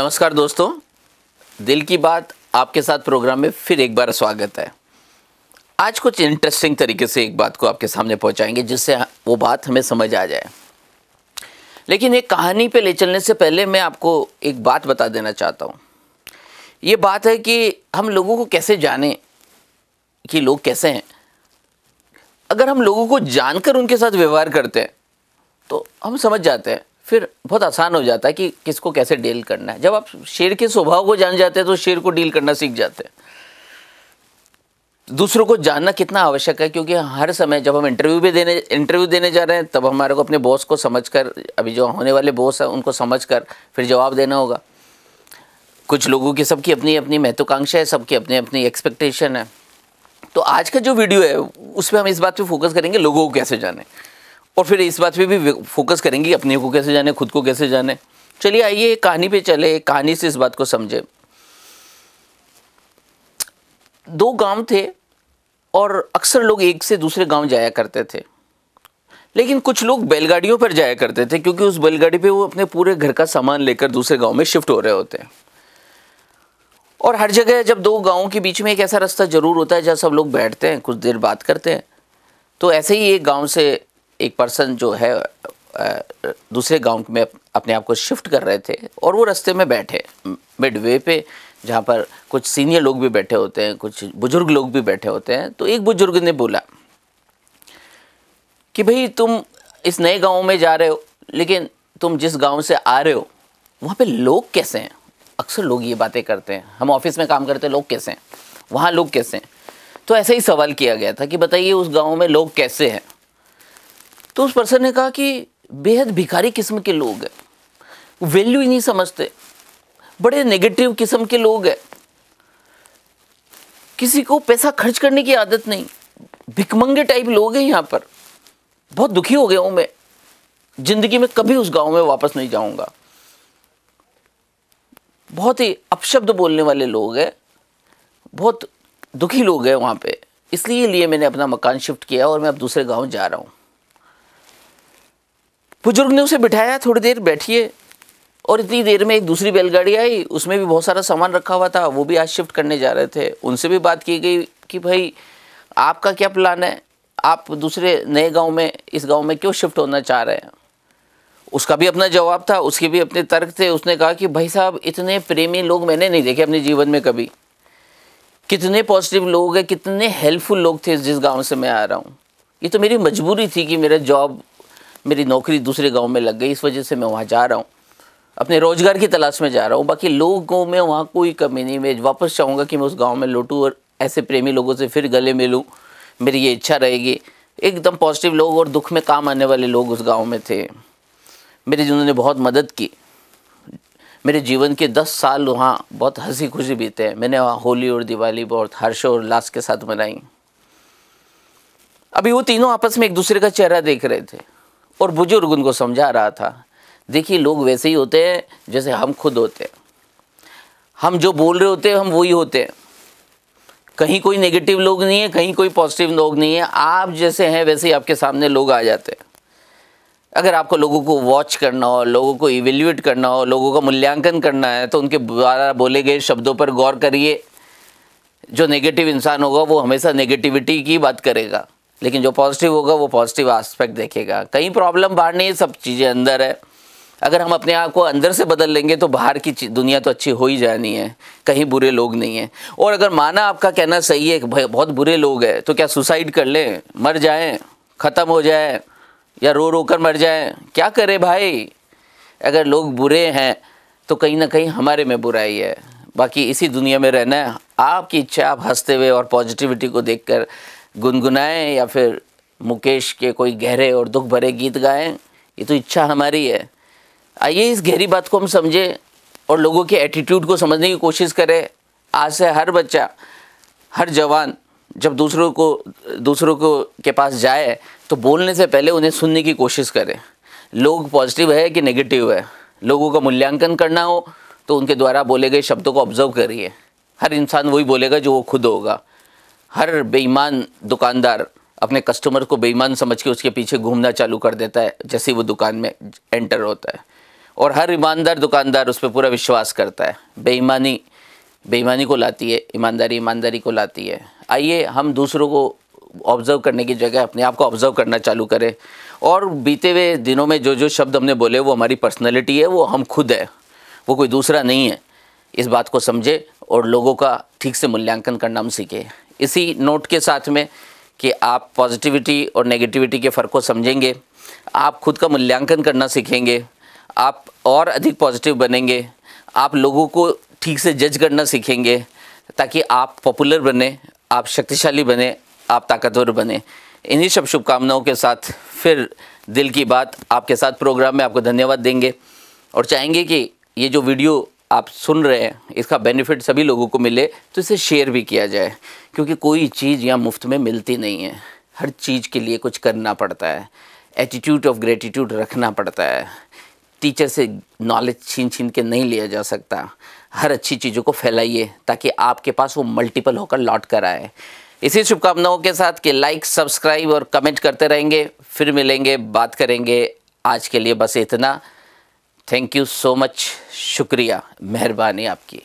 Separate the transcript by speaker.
Speaker 1: नमस्कार दोस्तों, दिल की बात आपके साथ प्रोग्राम में फिर एक बार स्वागत है। आज कुछ इंटरेस्टिंग तरीके से एक बात को आपके सामने पहुंचाएंगे जिससे वो बात हमें समझ आ जाए। लेकिन एक कहानी पे ले चलने से पहले मैं आपको एक बात बता देना चाहता हूँ। ये बात है कि हम लोगों को कैसे जाने कि लोग कैसे हैं। अगर हम लोगों को जानकर उनके साथ व्यवहार करते हैं तो हम समझ जाते हैं, फिर बहुत आसान हो जाता है कि किसको कैसे डील करना है। जब आप शेर के स्वभाव को जान जाते हैं तो शेर को डील करना सीख जाते हैं। दूसरों को जानना कितना आवश्यक है, क्योंकि हर समय जब हम इंटरव्यू देने जा रहे हैं तब हमारे को अपने बॉस को समझकर, अभी जो होने वाले बॉस हैं उनको समझकर फिर जवाब देना होगा। कुछ लोगों की सबकी अपनी अपनी महत्वाकांक्षा है, सबकी अपनी अपनी एक्सपेक्टेशन है। तो आज का जो वीडियो है उसमें हम इस बात पे फोकस करेंगे लोगों को कैसे जाने, और फिर इस बात पे भी फोकस करेंगे अपने को कैसे जाने, खुद को कैसे जाने। चलिए आइए एक कहानी पे चले, एक कहानी से इस बात को समझे। दो गांव थे और अक्सर लोग एक से दूसरे गांव जाया करते थे, लेकिन कुछ लोग बैलगाड़ियों पर जाया करते थे क्योंकि उस बैलगाड़ी पे वो अपने पूरे घर का सामान लेकर दूसरे गांव में शिफ्ट हो रहे होते हैं। और हर जगह जब दो गांवों के बीच में एक ऐसा रास्ता जरूर होता है जहाँ सब लोग बैठते हैं, कुछ देर बात करते हैं। तो ऐसे ही एक गांव से एक पर्सन जो है दूसरे गांव में अपने आप को शिफ्ट कर रहे थे, और वो रास्ते में बैठे मिडवे पे, जहाँ पर कुछ सीनियर लोग भी बैठे होते हैं, कुछ बुजुर्ग लोग भी बैठे होते हैं। तो एक बुजुर्ग ने बोला कि भाई तुम इस नए गांव में जा रहे हो, लेकिन तुम जिस गांव से आ रहे हो वहाँ पे लोग कैसे हैं। अक्सर लोग ये बातें करते हैं, हम ऑफिस में काम करते हैं, लोग कैसे हैं, वहाँ लोग कैसे हैं। तो ऐसा ही सवाल किया गया था कि बताइए उस गाँव में लोग कैसे हैं। तो उस पर्सन ने कहा कि बेहद भिखारी किस्म के लोग हैं, वैल्यू ही नहीं समझते, बड़े नेगेटिव किस्म के लोग हैं, किसी को पैसा खर्च करने की आदत नहीं, भिखमंगे टाइप लोग हैं यहाँ पर। बहुत दुखी हो गया हूं मैं, जिंदगी में कभी उस गांव में वापस नहीं जाऊंगा। बहुत ही अपशब्द बोलने वाले लोग हैं, बहुत दुखी लोग हैं वहां पे, इसलिए मैंने अपना मकान शिफ्ट किया और मैं अब दूसरे गांव जा रहा हूं। बुजुर्ग ने उसे बिठाया, थोड़ी देर बैठिए, और इतनी देर में एक दूसरी बैलगाड़ी आई, उसमें भी बहुत सारा सामान रखा हुआ था, वो भी आज शिफ्ट करने जा रहे थे। उनसे भी बात की गई कि भाई आपका क्या प्लान है, आप दूसरे नए गांव में इस गांव में क्यों शिफ्ट होना चाह रहे हैं। उसका भी अपना जवाब था, उसके भी अपने तर्क थे। उसने कहा कि भाई साहब इतने प्रेमी लोग मैंने नहीं देखे अपने जीवन में कभी, कितने पॉजिटिव लोग हैं, कितने हेल्पफुल लोग थे जिस गाँव से मैं आ रहा हूँ। ये तो मेरी मजबूरी थी कि मेरी नौकरी दूसरे गांव में लग गई, इस वजह से मैं वहाँ जा रहा हूँ, अपने रोजगार की तलाश में जा रहा हूँ। बाकी लोगों में वहाँ कोई कमी नहीं, मैं वापस चाहूँगा कि मैं उस गांव में लौटूँ और ऐसे प्रेमी लोगों से फिर गले मिलूँ, मेरी ये इच्छा रहेगी। एकदम पॉजिटिव लोग और दुख में काम आने वाले लोग उस गाँव में थे, मेरी जिन्होंने बहुत मदद की। मेरे जीवन के 10 साल वहाँ बहुत हंसी खुशी बीते हैं। मैंने वहाँ होली और दिवाली बहुत हर्ष और उल्लास के साथ मनाई। अभी वो तीनों आपस में एक दूसरे का चेहरा देख रहे थे और बुजुर्ग उनको समझा रहा था, देखिए लोग वैसे ही होते हैं जैसे हम खुद होते हैं, हम जो बोल रहे होते हैं हम वही होते हैं। कहीं कोई नेगेटिव लोग नहीं है, कहीं कोई पॉजिटिव लोग नहीं है। आप जैसे हैं वैसे ही आपके सामने लोग आ जाते हैं। अगर आपको लोगों को वॉच करना हो, लोगों को इवेल्युएट करना हो, लोगों का मूल्यांकन करना है, तो उनके द्वारा बोले गए शब्दों पर गौर करिए। जो नेगेटिव इंसान होगा वो हमेशा नेगेटिविटी की बात करेगा, लेकिन जो पॉजिटिव होगा वो पॉजिटिव एस्पेक्ट देखेगा। कहीं प्रॉब्लम बाहर नहीं है, सब चीज़ें अंदर है। अगर हम अपने आप को अंदर से बदल लेंगे तो बाहर की दुनिया तो अच्छी हो ही जानी है, कहीं बुरे लोग नहीं हैं। और अगर माना आपका कहना सही है कि बहुत बुरे लोग हैं, तो क्या सुसाइड कर लें, मर जाएं, ख़त्म हो जाए, या रो रो कर मर जाएं, क्या करें भाई। अगर लोग बुरे हैं तो कहीं ना कहीं हमारे में बुराई है। बाकी इसी दुनिया में रहना है, आपकी इच्छा, आप हंसते हुए और पॉजिटिविटी को देखकर गुनगुनाएं या फिर मुकेश के कोई गहरे और दुख भरे गीत गाएं, ये तो इच्छा हमारी है। आइए इस गहरी बात को हम समझें और लोगों के एटीट्यूड को समझने की कोशिश करें। आज से हर बच्चा, हर जवान जब दूसरों को के पास जाए तो बोलने से पहले उन्हें सुनने की कोशिश करें। लोग पॉजिटिव है कि नेगेटिव है, लोगों का मूल्यांकन करना हो तो उनके द्वारा बोले गए शब्दों को ऑब्जर्व करिए। हर इंसान वही बोलेगा जो वो खुद होगा। हर बेईमान दुकानदार अपने कस्टमर को बेईमान समझ के उसके पीछे घूमना चालू कर देता है जैसे ही वो दुकान में एंटर होता है। और हर ईमानदार दुकानदार उस पर पूरा विश्वास करता है। बेईमानी को लाती है, ईमानदारी ईमानदारी को लाती है। आइए हम दूसरों को ऑब्ज़र्व करने की जगह अपने आप को ऑब्ज़र्व करना चालू करें, और बीते हुए दिनों में जो जो शब्द हमने बोले वो हमारी पर्सनैलिटी है, वो हम खुद है, वो कोई दूसरा नहीं है। इस बात को समझे और लोगों का ठीक से मूल्यांकन करना हम सीखें। इसी नोट के साथ में कि आप पॉजिटिविटी और नेगेटिविटी के फ़र्क को समझेंगे, आप खुद का मूल्यांकन करना सीखेंगे, आप और अधिक पॉजिटिव बनेंगे, आप लोगों को ठीक से जज करना सीखेंगे, ताकि आप पॉपुलर बने, आप शक्तिशाली बने, आप ताकतवर बने। इन्हीं सब शुभकामनाओं के साथ फिर दिल की बात आपके साथ प्रोग्राम में आपको धन्यवाद देंगे, और चाहेंगे कि ये जो वीडियो आप सुन रहे हैं इसका बेनिफिट सभी लोगों को मिले, तो इसे शेयर भी किया जाए, क्योंकि कोई चीज़ यहाँ मुफ्त में मिलती नहीं है। हर चीज़ के लिए कुछ करना पड़ता है, एटीट्यूड ऑफ ग्रेटिट्यूड रखना पड़ता है। टीचर से नॉलेज छीन के नहीं लिया जा सकता। हर अच्छी चीज़ों को फैलाइए ताकि आपके पास वो मल्टीपल होकर लौट कर आए। इसी शुभकामनाओं के साथ कि लाइक, सब्सक्राइब और कमेंट करते रहेंगे। फिर मिलेंगे, बात करेंगे। आज के लिए बस इतना। थैंक यू सो मच, शुक्रिया, मेहरबानी आपकी।